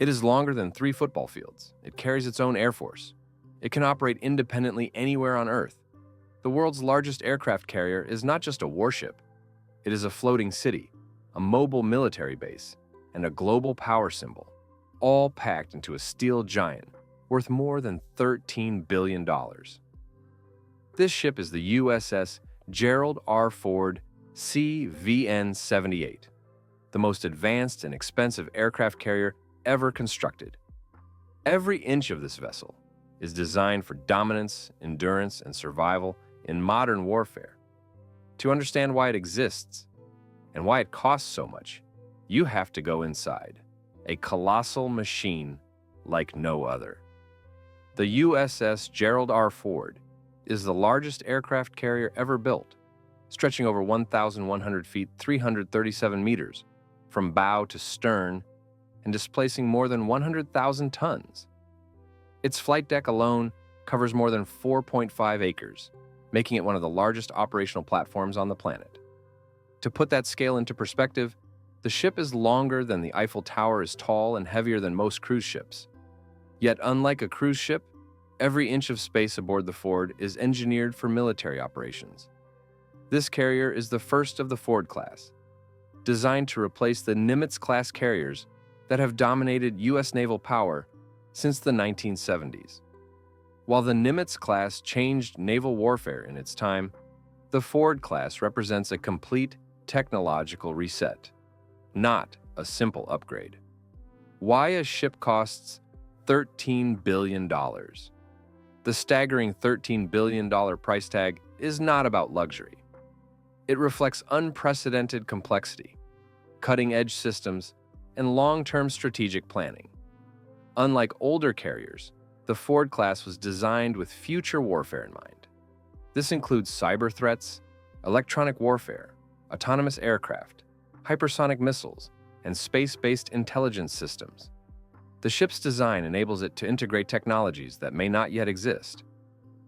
It is longer than 3 football fields. It carries its own air force. It can operate independently anywhere on Earth. The world's largest aircraft carrier is not just a warship. It is a floating city, a mobile military base, and a global power symbol, all packed into a steel giant worth more than $13 billion. This ship is the USS Gerald R. Ford CVN-78, the most advanced and expensive aircraft carrier ever constructed. Every inch of this vessel is designed for dominance, endurance, and survival in modern warfare. To understand why it exists and why it costs so much, you have to go inside, a colossal machine like no other. The USS Gerald R. Ford is the largest aircraft carrier ever built, stretching over 1,100 feet, 337 meters, from bow to stern, and displacing more than 100,000 tons. Its flight deck alone covers more than 4.5 acres, making it one of the largest operational platforms on the planet. To put that scale into perspective, the ship is longer than the Eiffel Tower is tall and heavier than most cruise ships. Yet unlike a cruise ship, every inch of space aboard the Ford is engineered for military operations. This carrier is the first of the Ford class, designed to replace the Nimitz-class carriers that have dominated U.S. naval power since the 1970s. While the Nimitz-class changed naval warfare in its time, the Ford class represents a complete technological reset, not a simple upgrade. Why a ship costs $13 billion? The staggering $13 billion price tag is not about luxury. It reflects unprecedented complexity, cutting-edge systems, and long-term strategic planning. Unlike older carriers, the Ford class was designed with future warfare in mind. This includes cyber threats, electronic warfare, autonomous aircraft, hypersonic missiles, and space-based intelligence systems. The ship's design enables it to integrate technologies that may not yet exist.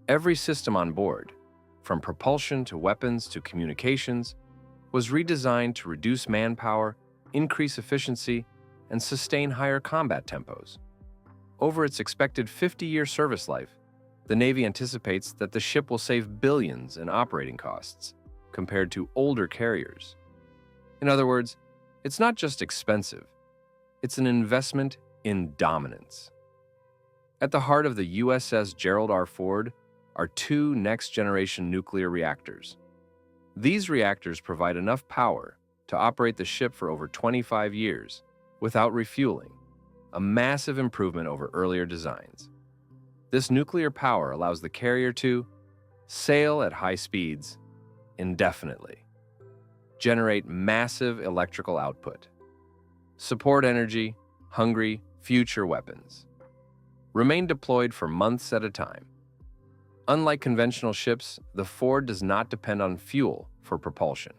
Every system on board, from propulsion to weapons to communications, was redesigned to reduce manpower, increase efficiency, and sustain higher combat tempos. Over its expected 50-year service life, the Navy anticipates that the ship will save billions in operating costs compared to older carriers. In other words, it's not just expensive, it's an investment in dominance. At the heart of the USS Gerald R. Ford are 2 next-generation nuclear reactors. These reactors provide enough power to operate the ship for over 25 years without refueling, a massive improvement over earlier designs. This nuclear power allows the carrier to sail at high speeds indefinitely, generate massive electrical output, support energy-hungry future weapons, remain deployed for months at a time. Unlike conventional ships, the Ford does not depend on fuel for propulsion.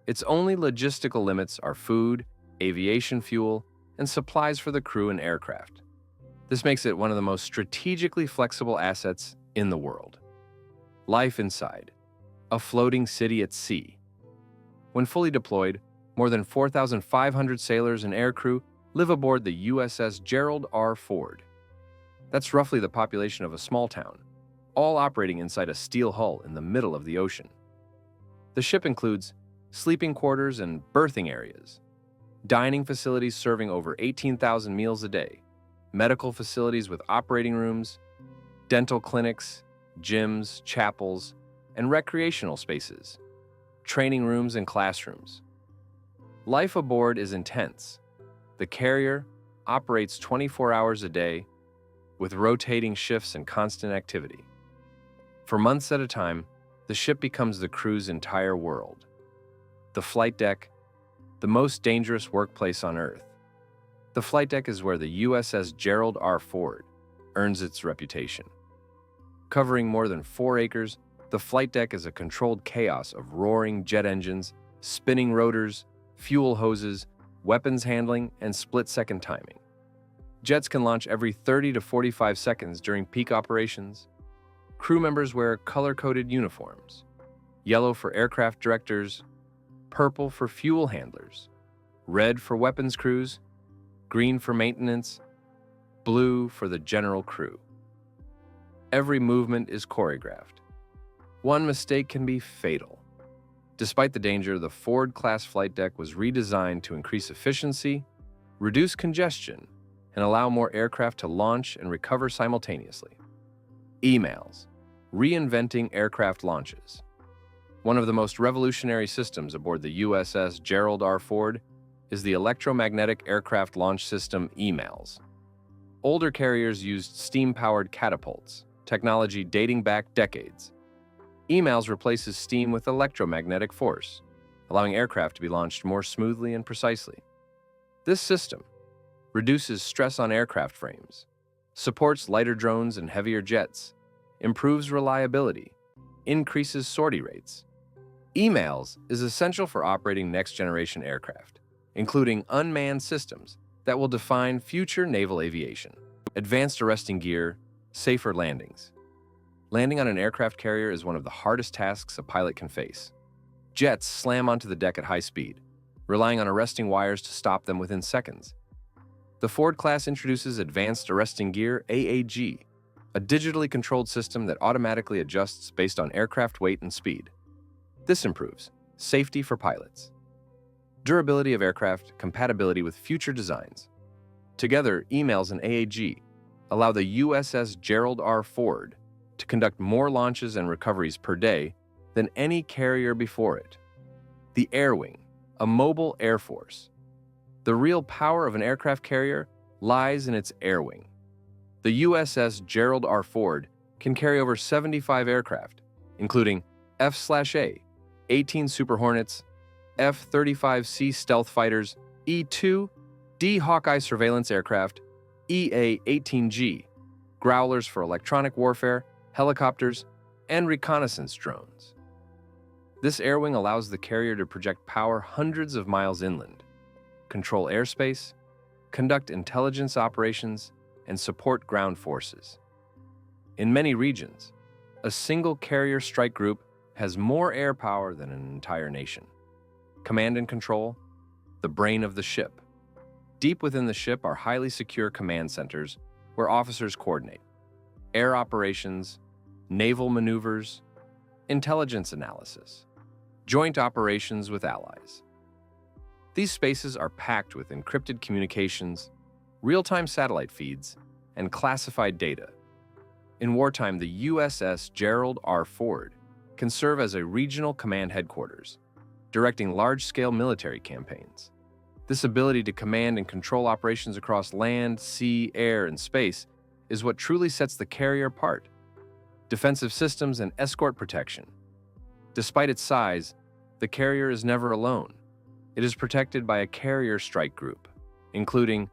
Its only logistical limits are food, aviation fuel, and supplies for the crew and aircraft. This makes it one of the most strategically flexible assets in the world. Life inside, a floating city at sea. When fully deployed, more than 4,500 sailors and aircrew live aboard the USS Gerald R. Ford. That's roughly the population of a small town, all operating inside a steel hull in the middle of the ocean. The ship includes sleeping quarters and berthing areas, dining facilities serving over 18,000 meals a day, medical facilities with operating rooms, dental clinics, gyms, chapels, and recreational spaces, training rooms and classrooms. Life aboard is intense. The carrier operates 24 hours a day with rotating shifts and constant activity. For months at a time, the ship becomes the crew's entire world. The flight deck, the most dangerous workplace on Earth. The flight deck is where the USS Gerald R. Ford earns its reputation. Covering more than 4 acres, the flight deck is a controlled chaos of roaring jet engines, spinning rotors, fuel hoses, weapons handling, and split-second timing. Jets can launch every 30 to 45 seconds during peak operations. Crew members wear color-coded uniforms: yellow for aircraft directors, purple for fuel handlers, red for weapons crews, green for maintenance, blue for the general crew. Every movement is choreographed. One mistake can be fatal. Despite the danger, the Ford-class flight deck was redesigned to increase efficiency, reduce congestion, and allow more aircraft to launch and recover simultaneously. Emails, reinventing aircraft launches. One of the most revolutionary systems aboard the USS Gerald R. Ford is the Electromagnetic Aircraft Launch System, EMALS. Older carriers used steam-powered catapults, technology dating back decades. EMALS replaces steam with electromagnetic force, allowing aircraft to be launched more smoothly and precisely. This system reduces stress on aircraft frames, supports lighter drones and heavier jets, improves reliability, increases sortie rates. EMALS is essential for operating next-generation aircraft, including unmanned systems that will define future naval aviation. Advanced arresting gear, safer landings. Landing on an aircraft carrier is one of the hardest tasks a pilot can face. Jets slam onto the deck at high speed, relying on arresting wires to stop them within seconds. The Ford class introduces Advanced Arresting Gear, AAG, a digitally controlled system that automatically adjusts based on aircraft weight and speed. This improves safety for pilots. Durability of aircraft, compatibility with future designs. Together, EMALS and AAG allow the USS Gerald R. Ford to conduct more launches and recoveries per day than any carrier before it. The Air Wing, a mobile air force. The real power of an aircraft carrier lies in its air wing. The USS Gerald R. Ford can carry over 75 aircraft, including F/A, 18 Super Hornets, F-35C stealth fighters, E-2D Hawkeye surveillance aircraft, EA-18G, Growlers for electronic warfare, helicopters, and reconnaissance drones. This air wing allows the carrier to project power hundreds of miles inland, control airspace, conduct intelligence operations, and support ground forces. In many regions, a single carrier strike group has more air power than an entire nation. Command and control, the brain of the ship. Deep within the ship are highly secure command centers where officers coordinate air operations, naval maneuvers, intelligence analysis, joint operations with allies. These spaces are packed with encrypted communications, real-time satellite feeds, and classified data. In wartime, the USS Gerald R. Ford can serve as a regional command headquarters, directing large-scale military campaigns. This ability to command and control operations across land, sea, air, and space is what truly sets the carrier apart. Defensive systems and escort protection. Despite its size, the carrier is never alone. It is protected by a carrier strike group, including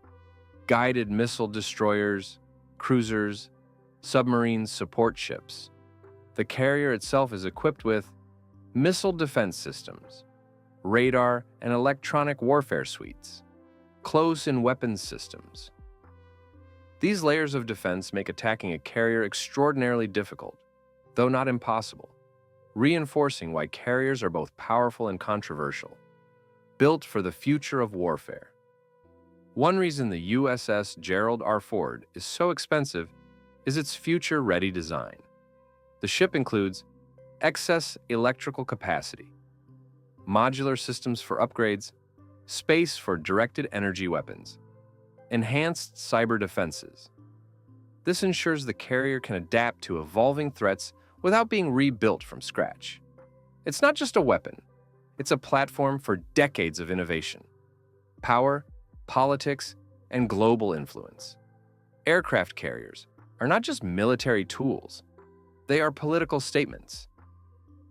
guided missile destroyers, cruisers, submarine support ships. The carrier itself is equipped with missile defense systems, radar and electronic warfare suites, close-in weapons systems. These layers of defense make attacking a carrier extraordinarily difficult, though not impossible, reinforcing why carriers are both powerful and controversial, built for the future of warfare. One reason the USS Gerald R. Ford is so expensive is its future-ready design. The ship includes excess electrical capacity, modular systems for upgrades, space for directed energy weapons, enhanced cyber defenses. This ensures the carrier can adapt to evolving threats without being rebuilt from scratch. It's not just a weapon, it's a platform for decades of innovation, power, politics, and global influence. Aircraft carriers are not just military tools, they are political statements.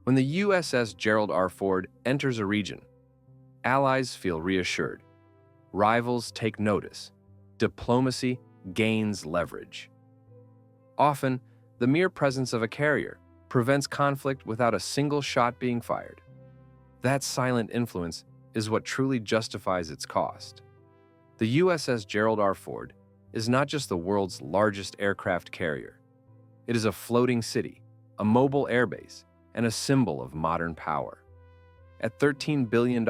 When the USS Gerald R. Ford enters a region, allies feel reassured, rivals take notice, diplomacy gains leverage. Often, the mere presence of a carrier prevents conflict without a single shot being fired. That silent influence is what truly justifies its cost. The USS Gerald R. Ford is not just the world's largest aircraft carrier. It is a floating city, a mobile airbase, and a symbol of modern power. At $13 billion,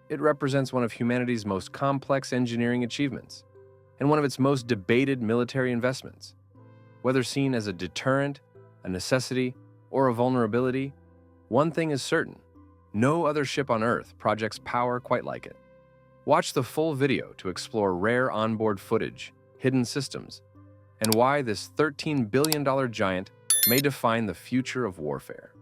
it represents one of humanity's most complex engineering achievements and one of its most debated military investments. Whether seen as a deterrent, a necessity, or a vulnerability, one thing is certain: no other ship on Earth projects power quite like it. Watch the full video to explore rare onboard footage, hidden systems, and why this $13 billion giant may define the future of warfare.